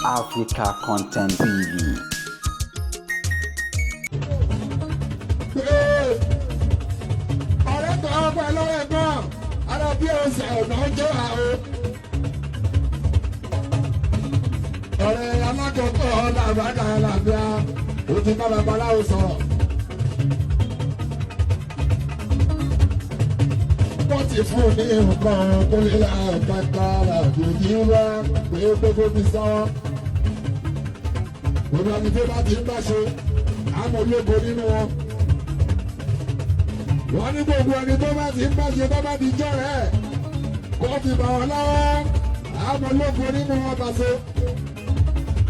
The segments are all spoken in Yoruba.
Africa Content TV. ọ̀rẹ́ kan ọgbà lọ́wọ́ ẹ̀gbọ́n ara bí ọ̀sẹ̀ ọ̀nà ọjọ́ àwọ̀. ọ̀rẹ́ alákọ̀ọ́kọ́ làbàdà làbíà ó ti bá babaláwo sọ̀rọ̀. wọ́n ti fún ní nǹkan kó lè la bàtà làbòjì wá pé gbogbo fi sọ́wọ́. gbogbo àti tó bá ti ń bá ṣe àmọ́ ológo nínú wọn. wọ́n ní gbogbo ẹni tó bá ti ń bá ṣe tó bá ti jọ́ rẹ̀ kó fi bà wọ́n lọ́wọ́ àmọ́ ológo nínú wọn bá ṣe.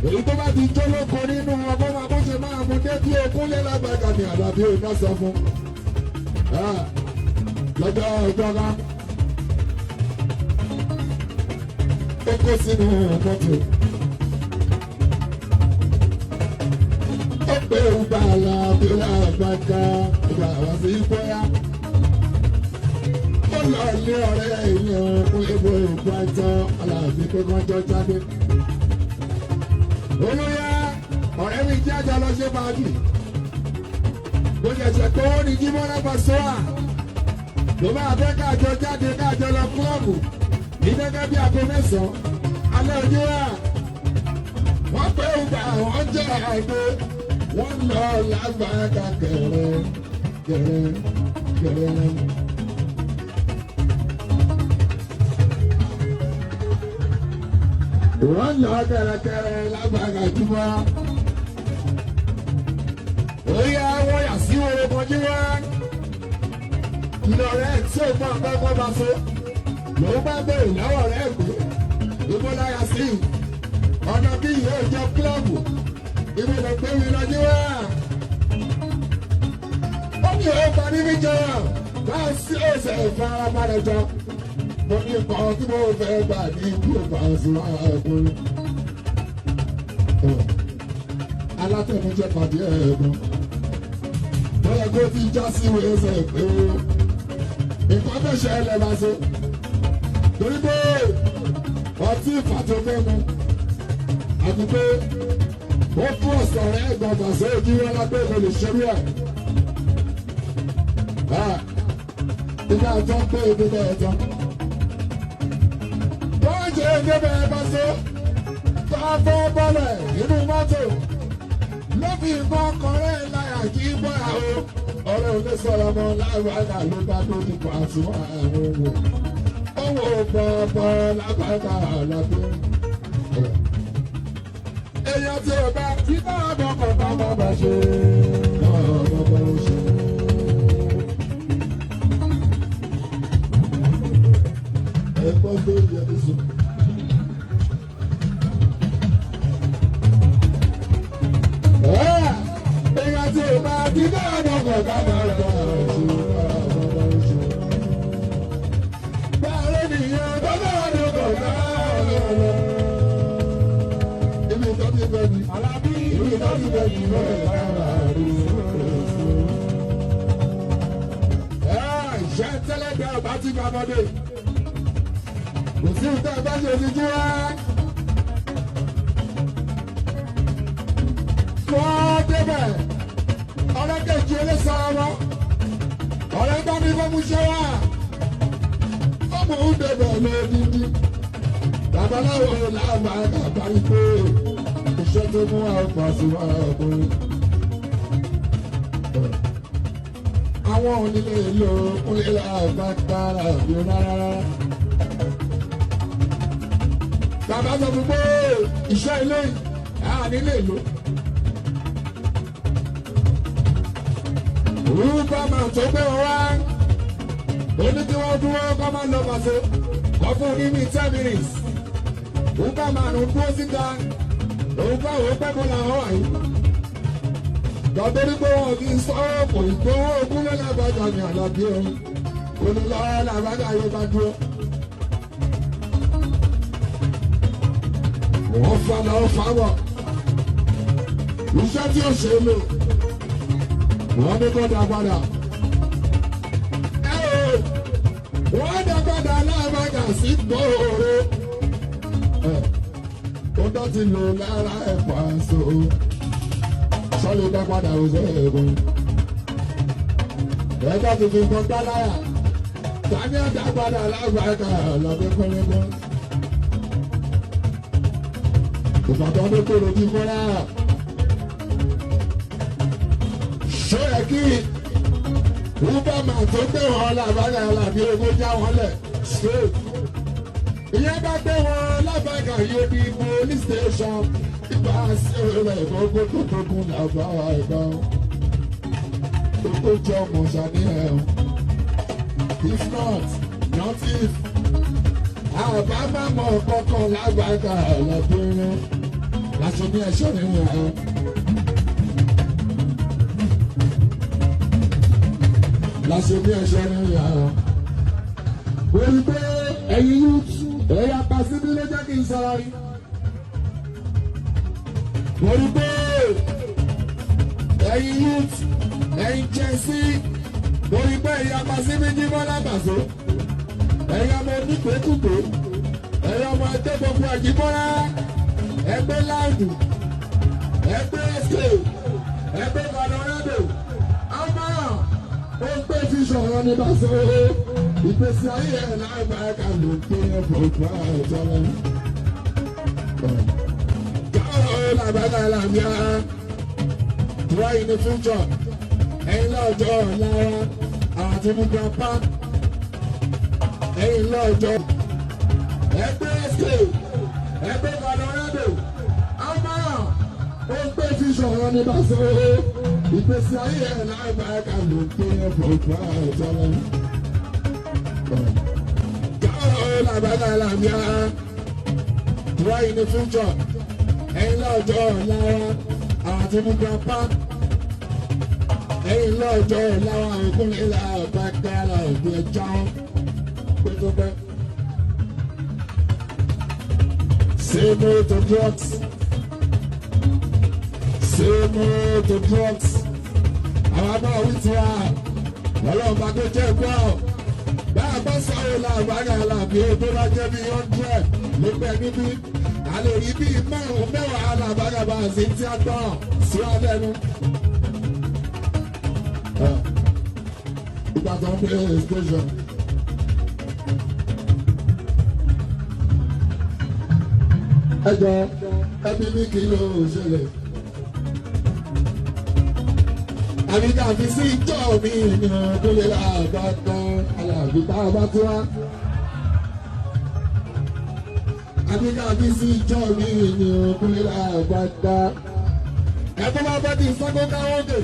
èyí tó bá ti jọ́ lógo nínú wọn kó máa bó ṣe máa mú débi ogún lé lágbàgà ní àdàbí òun náà sọ fún. lọ́jọ́ ìjọba ó kó sínú mọ́tò. ó pé ìgbà làbílà àgbàkà ìgbà wá sí bóyá. ó lọ ilé ọ̀rẹ́ èèyàn fún ebo ìgbà ìtàn aláàbí pé wọ́n jọ jáde. olóyè ọ̀rẹ́ mi jẹ́ àjọ lọ ṣe báàgì. mo ṣẹ̀ṣẹ̀ tó ní jí mọ́lá bá sọ́wà. ló máa fẹ́ káàjọ jáde káàjọ lọ kílọ̀bù ní gẹ́gẹ́ bí aago mẹ́sàn-án alẹ́ ojú wa. wọ́n pé ìgbà wọ́n jẹ́ àìgbé wọ́n lọ lágbàáka kẹrẹ kẹrẹ kẹrẹ. wọ́n lọ kẹrẹkẹrẹ lágbàáka jùmọ̀. ó yá wọ́n yà sí orúkọ jí wá. ìlọrẹ́ tí ó gbọ́n gbọ́n bá so ló bá bẹ̀rẹ̀ lọ́wọ́ rẹ̀ pé ibo láyà sí ọ̀nà bí yóò jọ kílọ̀bù ibo lọ gbé mi lọ́jọ́ wá. ó ní ó bá níbi jọ báwo sí ọ̀sẹ̀ ìfarabalẹ̀ jọ mo ní nǹkan tí mo fẹ́ gbà ní bí ó bá sùn ààbòrò. alátẹnujẹ pàdé ẹ̀ẹ́dùn bóyá kó ti já sí wẹ́ẹ́sẹ̀ pé ó nǹkan tó ṣe ẹlẹ́ máa ṣe torí pé ọtí ìfàtó mẹ́mu àti pé ó fún ọ̀sán rẹ̀ ẹ̀gbọ́n fàṣẹ ojú wọn lápẹ́ kò lè ṣerú ẹ̀. ìgbà tó ń pé ebi bẹ́ẹ̀ tán. wọ́n jẹ́ ebi bẹ́ẹ̀ bá ṣe tó a fọ́ bọ́lẹ̀ nínú mọ́tò ló fi ìbọn kọrẹ́ láyà kí bọ́ra o. ọ̀rẹ́ òní sọ̀rọ̀ mọ́ lágbàdà ló bá tó ti pa àtúwọ̀ àwọn ohun owó pọ̀pọ̀ lágbàdà lábẹ́. èèyàn tí ò bá tí bá bọ̀kọ̀ bá bá bá ṣe náà bọ̀bọ̀ ó ṣe. ẹ̀kọ́ tó yẹ kí sùn. èèyàn tí ò bá tí bá bọ̀kọ̀ bá bá bá ṣe náà bọ̀bọ̀ ó ṣe. báwo nìyẹn bá bá bọ̀kọ̀ bá bá bá. ibi tó ti bẹ̀ ni alábí ibi tó ti bẹ̀ ni bẹ́ẹ̀ bá rí ṣe tẹ́lẹ̀ bẹ́ẹ̀ ọba ti gba ọmọdé kò sí ìtọ́ ẹ bá ṣe ti jí wá. wọ́n débẹ̀ ọ̀rẹ́ kejì eléṣọ́ra wọn ọ̀rẹ́ bá mi fẹ́ mú ṣe wá ọmọ òun débẹ̀ lódìdí babaláwo làwọn àgbàgbà pé iṣẹ́ tó mú àwọn pàṣẹ wà ọkùnrin. àwọn onílé ìlú onílé àgbàgbára yóò rárá. bàbá sọ fún pé iṣẹ́ ilé nílé ìlú. rúbà máa tó gbé wọn wá. ó ní kí wọ́n dúró kọ́ máa lọ pàṣẹ. kọ́ fún ní ní 10 minutes. rúbà máa ń dúró síta. òun bá òun pẹ́ bọ́ làwọn wà yìí. Dọ̀dọ́rí pé wọn kì í sọ kò ní pé owó ogún lọ́nà àbájá ní àlàbí ọ̀hún. Olùlọ́wọ́ làbájá yóò bá dúró. Wọ́n fa lọ fa bọ̀. Iṣẹ́ tí ó ṣe lò. Wọ́n ní kó dá padà. Wọ́n dá padà láàbàjá sí gbòòrò. tó ti lò lára ẹ̀fọ́ àṣọ sọ́lé dá padà òṣè ẹ̀gbọ́n ẹ̀dá ti fi nǹkan gbá láyà tani ẹ̀dá padà lágbàáká lọ́dún pẹ́lẹ́gbọ́ ìbàdàn tó kéré bí fọ́nrá ṣó yẹ kí uberman tó gbé wọn lábàáká làbí ogún já wọn lẹ̀ straight ìyẹn bá gbé wọn lábàáká yóò di police station ìgbà sí rẹ̀ gbogbo tó tókun làbáwá ẹ̀gbá tó jẹ́ ọmọ ṣàníyàn if not if àbámọ̀ kọ̀ọ̀kan lágbàáká lọ́dún láṣọ ní ẹ̀ṣọ́ nínú ẹ̀. láṣọ ní ẹ̀ṣọ́ nínú ẹ̀. orí pé ẹ̀yin youth ẹ̀yà pàṣípì ló jẹ́ kí n sọ̀rọ̀ yìí. orí pé ẹ̀yin youth ẹ̀yin jẹ́sí orí pé ẹ̀yà pàṣípì jí bọ́lá bàṣọ. ẹ̀yà ọmọ onígbèkúgbè ẹ̀yà ọmọ ẹgbẹ́ gbogbo àjíbọ́lá ẹgbẹ́ láàdù ẹgbẹ́ ẹsẹ̀ ẹgbẹ́ kọ̀ọ̀dọ̀rẹ́dò ọmọ ó gbé fi sọ̀rọ̀ ní bàṣọ ìpèsè ayé ẹ̀ lágbàá ká ló gbé ẹ̀fọ́ ìgbà ìjọba. káwọn làbàgà làbíà wá in the future ẹ̀yin lọ́jọ́ lára àwọn àti mú grandpa ẹ̀yin lọ́jọ́ ẹgbẹ́ ẹsẹ̀ ẹgbẹ́ kọ̀ọ̀dọ̀rẹ́dò ọmọ ó gbé fi sọ̀rọ̀ ní bàṣọ ìpèsè ayé ẹ̀ lágbàá ká ló gbé ẹ̀fọ́ ìgbà ìjọba. káwọn làbàgà làbíà wá in the future ẹ̀yin lọ́jọ́ lára àwọn àti mú grandpa ẹ̀yin lọ́jọ́ lára àwọn ìkúnlẹ̀ làbàgà làbíà jáwọ́ pẹ́tọ́pẹ́. Say no to drugs. Say no to drugs. Àwọn abáwọ̀ wí ti wá. Ọlọ́ọ̀bá tó jẹ́ gbọ́. Báà bá sọ̀rọ̀ làbàgà làbí tó bá jẹ́ bí 100 ló pẹ́ níbí. A lè rí bí márùn-ún mẹ́wàá làbàgà bá ṣe tí a gbọ́n sí wa lẹ́nu. Ìgbà tó ń pè é station. Ẹjọ́ ẹbí ní kí ló ṣẹlẹ̀. Àbí káfí sí ìjọ mi ní ọdún lè láàbàtà aláàbí tá a bá tó wá. Àbí káfí sí ìjọ mi ní ọdún lè láàbàtà. Ẹ̀fọ́ bá bá ti sọ́kọ́ káwọ́ dè.